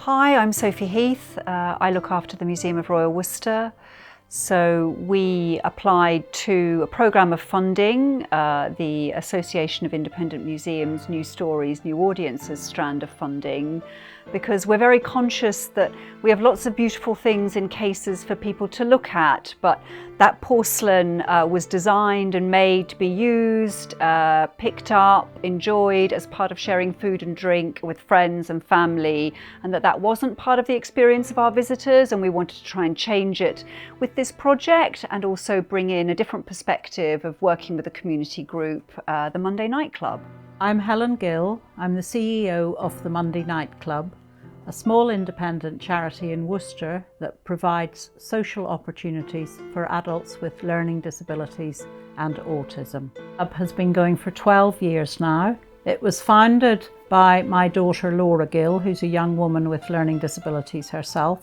Hi, I'm Sophie Heath. I look after the Museum of Royal Worcester. So we applied to a programme of funding, the Association of Independent Museums New Stories, New Audiences strand of funding, because we're very conscious that we have lots of beautiful things in cases for people to look at, but that porcelain was designed and made to be used, picked up, enjoyed as part of sharing food and drink with friends and family, and that wasn't part of the experience of our visitors, and we wanted to try and change it with this project and also bring in a different perspective of working with a community group, the Monday Night Club. I'm Helen Gill. I'm the CEO of the Monday Night Club, a small independent charity in Worcester that provides social opportunities for adults with learning disabilities and autism. The club has been going for 12 years now. It was founded by my daughter Laura Gill, who's a young woman with learning disabilities herself.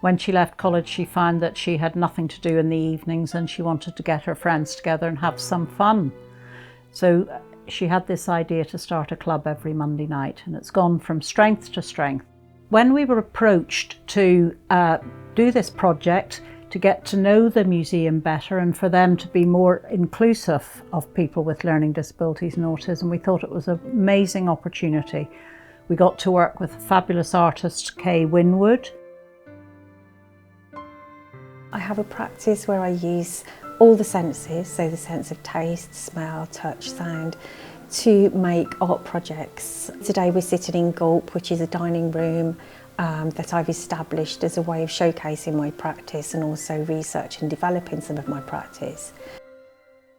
When she left college, she found that she had nothing to do in the evenings and she wanted to get her friends together and have some fun. So she had this idea to start a club every Monday night, and it's gone from strength to strength. When we were approached to do this project, to get to know the museum better and for them to be more inclusive of people with learning disabilities and autism, we thought it was an amazing opportunity. We got to work with fabulous artist Kay Winwood. I have a practice where I use all the senses, so the sense of taste, smell, touch, sound, to make art projects. Today we're sitting in Gulp, which is a dining room that I've established as a way of showcasing my practice and also research and developing some of my practice.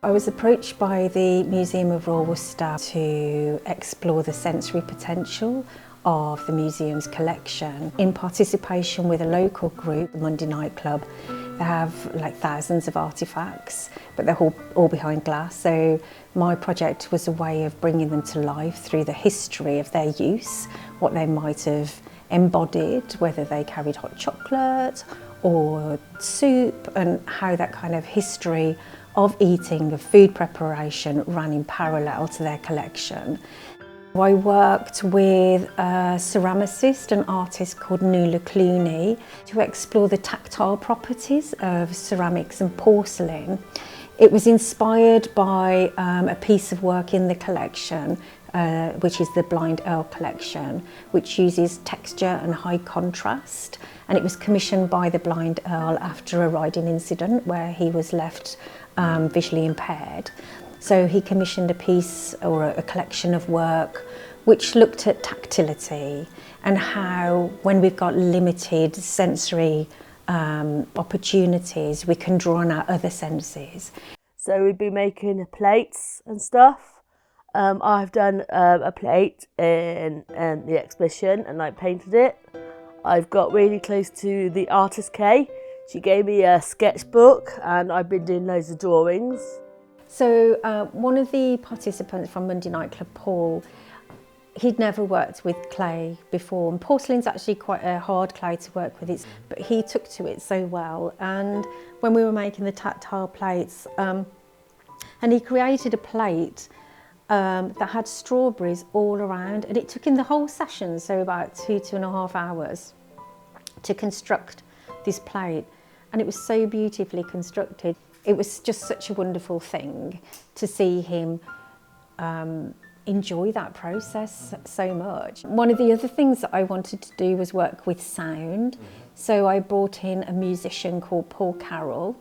I was approached by the Museum of Royal Worcester to explore the sensory potential of the museum's collection in participation with a local group, the Monday Night Club. They have like thousands of artefacts, but they're all behind glass. So my project was a way of bringing them to life through the history of their use, what they might have embodied, whether they carried hot chocolate or soup, and how that kind of history of eating, of food preparation, ran in parallel to their collection. I worked with a ceramicist, an artist called Nuala Clooney, to explore the tactile properties of ceramics and porcelain. It was inspired by a piece of work in the collection, which is the Blind Earl collection, which uses texture and high contrast. And it was commissioned by the Blind Earl after a riding incident where he was left visually impaired. So he commissioned a piece or a collection of work which looked at tactility and how, when we've got limited sensory opportunities, we can draw on our other senses. So we'd be making plates and stuff. I've done a plate in the exhibition and I painted it. I've got really close to the artist Kay. She gave me a sketchbook and I've been doing loads of drawings. So one of the participants from Monday Night Club, Paul, he'd never worked with clay before, and porcelain's actually quite a hard clay to work with, but he took to it so well. And when we were making the tactile plates, and he created a plate that had strawberries all around, and it took him the whole session, so about 2.5 hours, to construct this plate, and it was so beautifully constructed. It was just such a wonderful thing to see him enjoy that process so much. One of the other things that I wanted to do was work with sound. So I brought in a musician called Paul Carroll.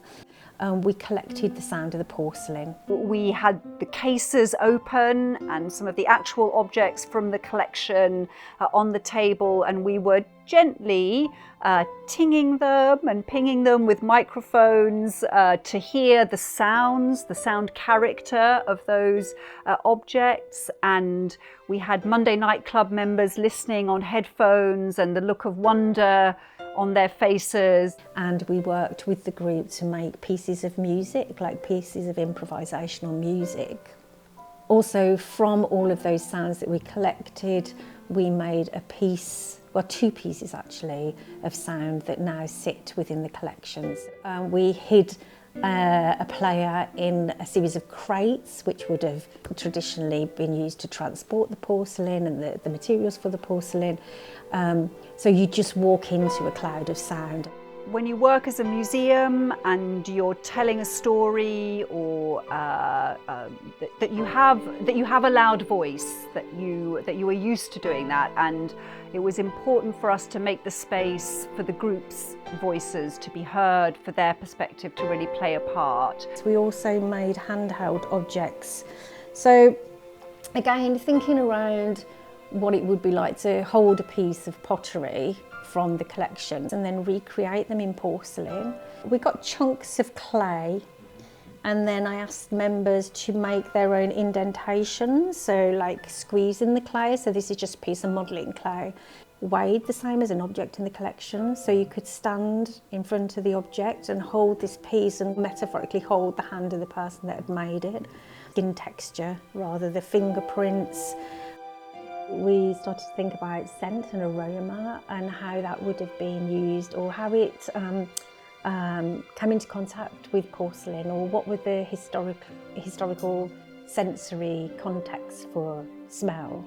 We collected the sound of the porcelain. We had the cases open and some of the actual objects from the collection on the table, and we were gently tinging them and pinging them with microphones to hear the sounds, the sound character of those objects. And we had Monday Night Club members listening on headphones and the look of wonder on their faces. And we worked with the group to make pieces of music, like pieces of improvisational music. Also, from all of those sounds that we collected, we made a piece, well, 2 pieces actually, of sound that now sit within the collections. We hid a player in a series of crates which would have traditionally been used to transport the porcelain and the materials for the porcelain. So you just walk into a cloud of sound. When you work as a museum and you're telling a story, or that you have a loud voice, that you are used to doing that, and it was important for us to make the space for the group's voices to be heard, for their perspective to really play a part. We also made handheld objects. So again, thinking around what it would be like to hold a piece of pottery from the collection and then recreate them in porcelain. We got chunks of clay, and then I asked members to make their own indentations, so like squeezing the clay. So this is just a piece of modelling clay, weighed the same as an object in the collection, so you could stand in front of the object and hold this piece and metaphorically hold the hand of the person that had made it. Skin texture, rather the fingerprints. We started to think about scent and aroma and how that would have been used, or how it came into contact with porcelain, or what were the historical sensory context for smell.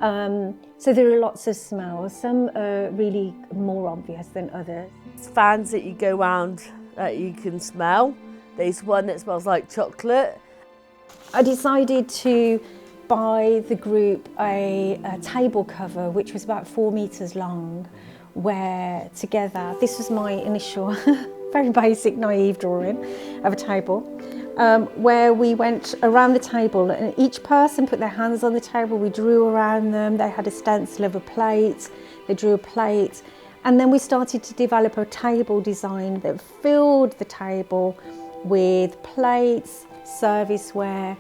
So there are lots of smells. Some are really more obvious than others. Fans that you go round that you can smell. There's one that smells like chocolate. I decided to buy the group a table cover which was about 4 metres long, where together, this was my initial very basic naive drawing of a table, where we went around the table and each person put their hands on the table, we drew around them, they had a stencil of a plate, they drew a plate, and then we started to develop a table design that filled the table with plates, serviceware.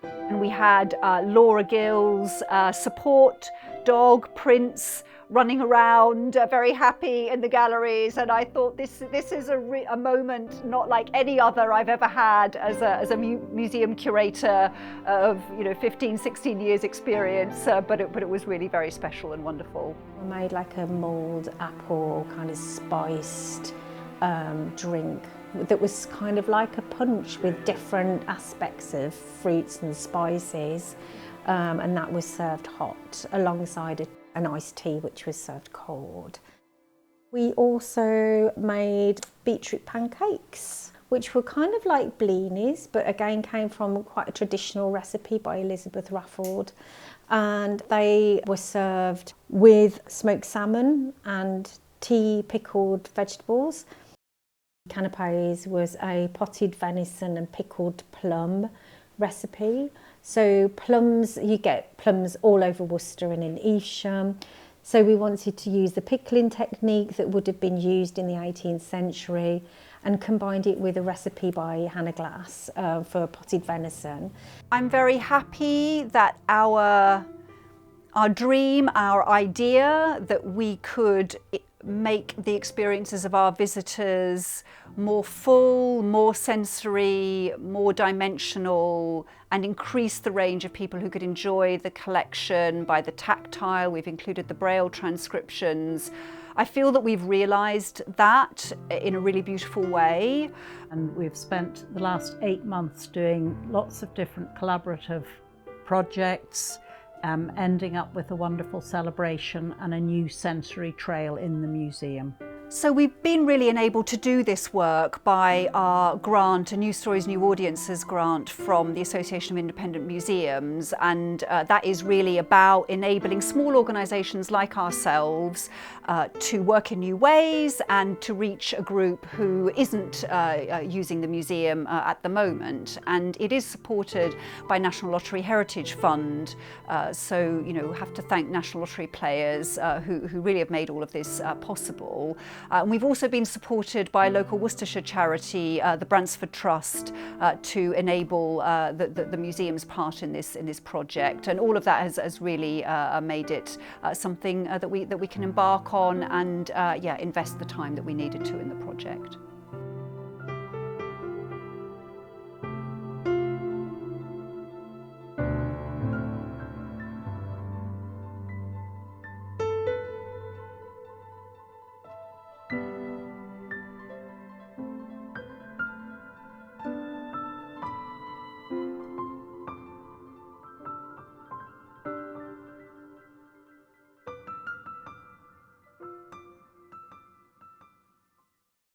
And we had Laura Gill's support dog, Prince, running around very happy in the galleries, and I thought this is a moment not like any other I've ever had as a museum curator of 15-16 years experience, but it was really very special and wonderful. I made like a mulled apple kind of spiced drink that was kind of like a punch with different aspects of fruits and spices, and that was served hot alongside an iced tea which was served cold. We also made beetroot pancakes, which were kind of like blinis, but again came from quite a traditional recipe by Elizabeth Rafford, and they were served with smoked salmon and tea pickled vegetables. Canapes was a potted venison and pickled plum recipe. So plums, you get plums all over Worcester and in Evesham. So we wanted to use the pickling technique that would have been used in the 18th century and combined it with a recipe by Hannah Glass for potted venison. I'm very happy that our dream, our idea that we could make the experiences of our visitors more full, more sensory, more dimensional, and increase the range of people who could enjoy the collection by the tactile. We've included the Braille transcriptions. I feel that we've realised that in a really beautiful way. And we've spent the last 8 months doing lots of different collaborative projects, ending up with a wonderful celebration and a new sensory trail in the museum. So we've been really enabled to do this work by our grant, a New Stories, New Audiences grant from the Association of Independent Museums, and that is really about enabling small organisations like ourselves to work in new ways and to reach a group who isn't using the museum at the moment. And it is supported by National Lottery Heritage Fund, so have to thank National Lottery players who really have made all of this possible. And we've also been supported by a local Worcestershire charity, the Bransford Trust, to enable the museum's part in this project. And all of that has really made it something that we can embark on and invest the time that we needed to in the project.